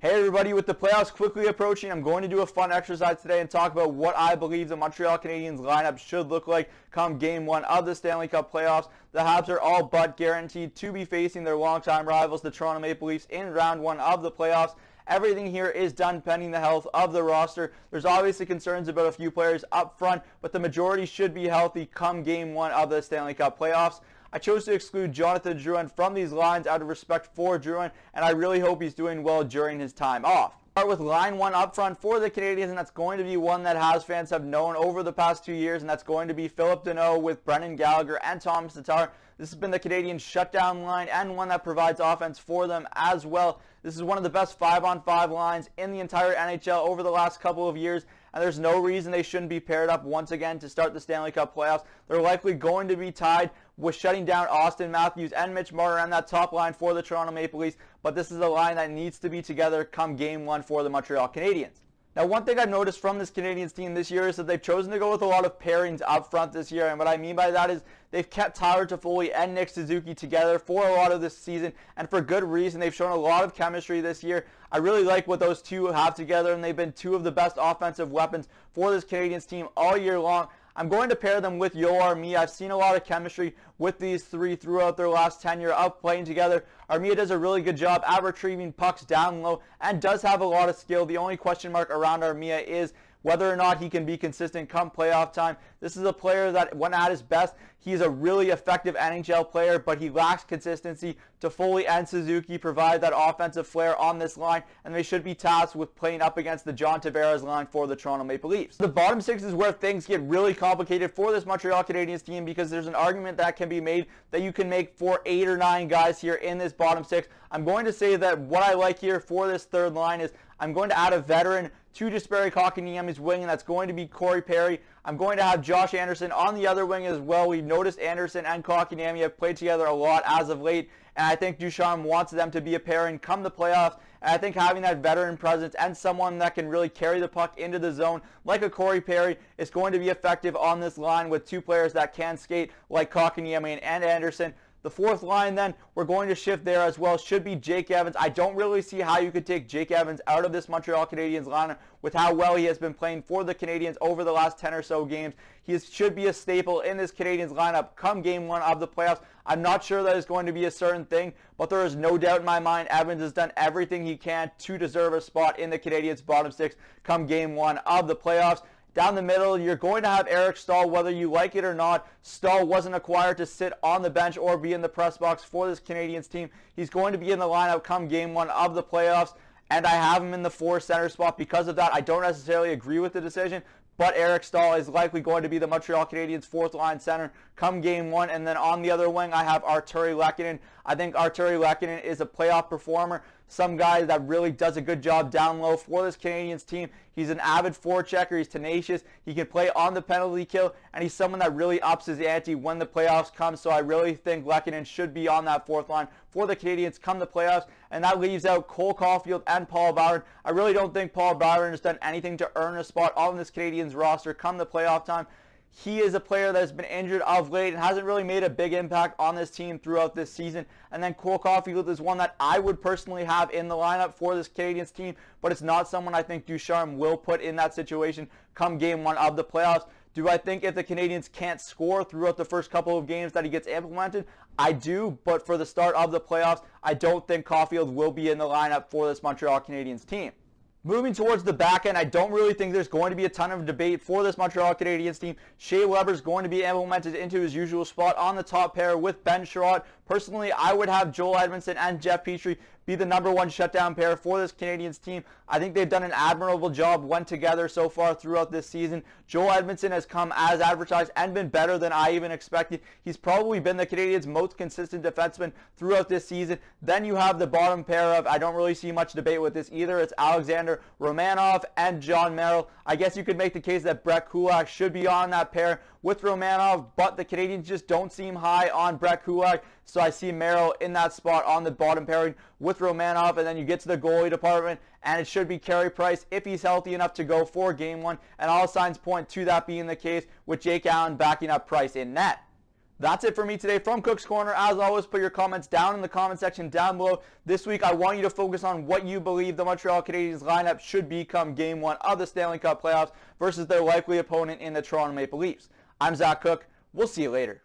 Hey everybody, with the playoffs quickly approaching, I'm going to do a fun exercise today and talk about what I believe the Montreal Canadiens lineup should look like come Game 1 of the Stanley Cup Playoffs. The Habs are all but guaranteed to be facing their longtime rivals, the Toronto Maple Leafs, in Round 1 of the playoffs. Everything here is done pending the health of the roster. There's obviously concerns about a few players up front, but the majority should be healthy come Game 1 of the Stanley Cup Playoffs. I chose to exclude Jonathan Drouin from these lines out of respect for Drouin, and I really hope he's doing well during his time off. Start with line one up front for the Canadiens, and that's going to be one that Habs fans have known over the past 2 years, and that's going to be Phillip Danault with Brendan Gallagher and Thomas Tatar. This has been the Canadiens' shutdown line and one that provides offense for them as well. This is one of the best 5-on-5 lines in the entire NHL over the last couple of years, and there's no reason they shouldn't be paired up once again to start the Stanley Cup playoffs. They're likely going to be tied with shutting down Austin Matthews and Mitch Marner on that top line for the Toronto Maple Leafs, but this is a line that needs to be together come Game 1 for the Montreal Canadiens. Now, one thing I've noticed from this Canadiens team this year is that they've chosen to go with a lot of pairings up front this year, and what I mean by that is they've kept Tyler Toffoli and Nick Suzuki together for a lot of this season, and for good reason. They've shown a lot of chemistry this year. I really like what those two have together, and they've been two of the best offensive weapons for this Canadiens team all year long. I'm going to pair them with Joel Armia. I've seen a lot of chemistry with these three throughout their last tenure of playing together. Armia does a really good job at retrieving pucks down low and does have a lot of skill. The only question mark around Armia is whether or not he can be consistent come playoff time. This is a player that, when at his best, he's a really effective NHL player, but he lacks consistency. Toffoli and Suzuki provide that offensive flair on this line, and they should be tasked with playing up against the John Tavares line for the Toronto Maple Leafs. The bottom six is where things get really complicated for this Montreal Canadiens team, because there's an argument that can be made that you can make for 8 or 9 guys here in this bottom six. I'm going to say that what I like here for this third line is I'm going to add a veteran to Jesperi Kotkaniemi's wing, and that's going to be Carey. I'm going to have Josh Anderson on the other wing as well. We've noticed Anderson and Kotkaniemi have played together a lot as of late, and I think Ducharme wants them to be a pairing come the playoffs. And I think having that veteran presence and someone that can really carry the puck into the zone, like a Carey, is going to be effective on this line with two players that can skate like Kotkaniemi and Anderson. The fourth line, then, we're going to shift there as well, should be Jake Evans. I don't really see how you could take Jake Evans out of this Montreal Canadiens lineup with how well he has been playing for the Canadiens over the last 10 or so games. He should be a staple in this Canadiens lineup come Game 1 of the playoffs. I'm not sure that is going to be a certain thing, but there is no doubt in my mind Evans has done everything he can to deserve a spot in the Canadiens' bottom six come Game 1 of the playoffs. Down the middle, you're going to have Eric Staal, whether you like it or not. Staal wasn't acquired to sit on the bench or be in the press box for this Canadiens team. He's going to be in the lineup come Game 1 of the playoffs, and I have him in the 4 center spot. Because of that, I don't necessarily agree with the decision, but Eric Staal is likely going to be the Montreal Canadiens' 4th line center come Game 1. And then on the other wing, I have Artturi Lehkonen. I think Artturi Lehkonen is a playoff performer, some guy that really does a good job down low for this Canadiens team. He's an avid forechecker. He's tenacious. He can play on the penalty kill, and he's someone that really ups his ante when the playoffs come. So I really think Lehkonen should be on that 4th line for the Canadiens come the playoffs, and that leaves out Cole Caulfield and Paul Byron. I really don't think Paul Byron has done anything to earn a spot on this Canadiens roster come the playoff time. He is a player that has been injured of late and hasn't really made a big impact on this team throughout this season. And then Cole Caulfield is one that I would personally have in the lineup for this Canadiens team, but it's not someone I think Ducharme will put in that situation come Game 1 of the playoffs. Do I think if the Canadiens can't score throughout the first couple of games that he gets implemented? I do, but for the start of the playoffs, I don't think Caulfield will be in the lineup for this Montreal Canadiens team. Moving towards the back end, I don't really think there's going to be a ton of debate for this Montreal Canadiens team. Shea Weber is going to be implemented into his usual spot on the top pair with Ben Sherratt. Personally, I would have Joel Edmondson and Jeff Petrie be the #1 shutdown pair for this Canadiens team. I think they've done an admirable job when together so far throughout this season. Joel Edmondson has come as advertised and been better than I even expected. He's probably been the Canadiens' most consistent defenseman throughout this season. Then you have the bottom pair of, I don't really see much debate with this either. It's Alexander Romanov and John Merrill. I guess you could make the case that Brett Kulak should be on that pair with Romanov, but the Canadiens just don't seem high on Brett Kulak, so I see Merrill in that spot on the bottom pairing with Romanov. And then you get to the goalie department, and it should be Carey Price if he's healthy enough to go for Game 1, and all signs point to that being the case with Jake Allen backing up Price in net. That's it for me today from Cook's Corner. As always, put your comments down in the comment section down below. This week, I want you to focus on what you believe the Montreal Canadiens lineup should be come Game 1 of the Stanley Cup Playoffs versus their likely opponent in the Toronto Maple Leafs. I'm Zach Cook. We'll see you later.